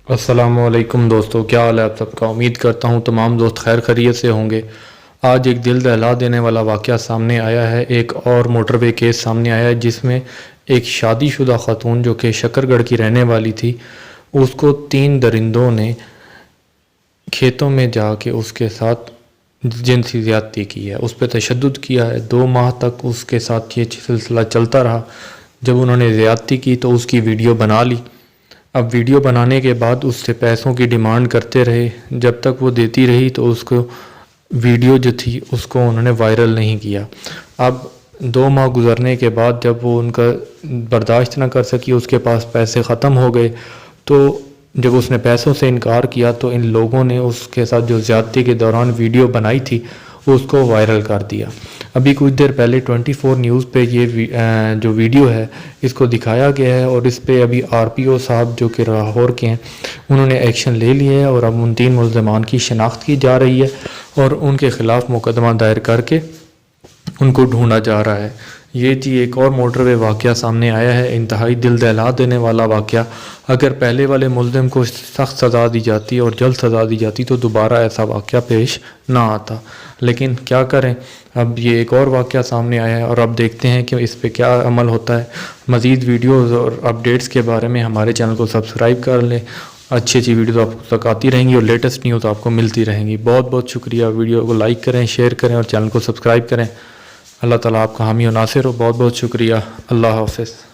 अस्सलामुअलैकुम दोस्तों, क्या हाल है आप सबका। उम्मीद करता हूँ तमाम दोस्त खैर खैरियत से होंगे। आज एक दिल दहला देने वाला वाक़या सामने आया है। एक और मोटरवे केस सामने आया है जिसमें एक शादीशुदा खातून जो कि शकरगढ़ की रहने वाली थी, उसको 3 दरिंदों ने खेतों में जाके उसके साथ जिनसी ज़्यादती की है, उस पर तशद्दुद किया है। 2 माह तक उसके साथ ये सिलसिला चलता रहा। जब उन्होंने ज़्यादती की तो उसकी वीडियो बना ली। अब वीडियो बनाने के बाद उससे पैसों की डिमांड करते रहे। जब तक वो देती रही तो उसको वीडियो जो थी उसको उन्होंने वायरल नहीं किया। अब 2 माह गुजरने के बाद जब वो उनका बर्दाश्त ना कर सकी, उसके पास पैसे ख़त्म हो गए, तो जब उसने पैसों से इनकार किया तो इन लोगों ने उसके साथ जो ज़्यादती के दौरान वीडियो बनाई थी उसको वायरल कर दिया। अभी कुछ देर पहले 24 न्यूज़ पे ये जो वीडियो है इसको दिखाया गया है और इस पे अभी आरपीओ साहब जो कि लाहौर के हैं उन्होंने एक्शन ले लिया है और अब उन 3 मुल्ज़िमान की शनाख्त की जा रही है और उनके ख़िलाफ़ मुकदमा दायर करके उनको ढूंढा जा रहा है। ये जी एक और मोटरवे वाक़या सामने आया है, इंतहाई दिल दहला देने वाला वाक़या। अगर पहले वाले मुल्ज़िम को सख्त सज़ा दी जाती और जल्द सज़ा दी जाती तो दोबारा ऐसा वाक़या पेश ना आता, लेकिन क्या करें, अब ये एक और वाक़या सामने आया है और अब देखते हैं कि इस पे क्या अमल होता है। मज़ीद वीडियोज़ और अपडेट्स के बारे में हमारे चैनल को सब्सक्राइब कर लें। अच्छी अच्छी वीडियोज़ आप तक आती रहेंगी और लेटेस्ट न्यूज़ आपको मिलती रहेंगी। बहुत बहुत शुक्रिया। वीडियो को लाइक करें, शेयर करें और चैनल को सब्सक्राइब करें। अल्लाह ताला आपका हामी और नासिर हो। बहुत बहुत शुक्रिया। अल्लाह हाफ़िज़।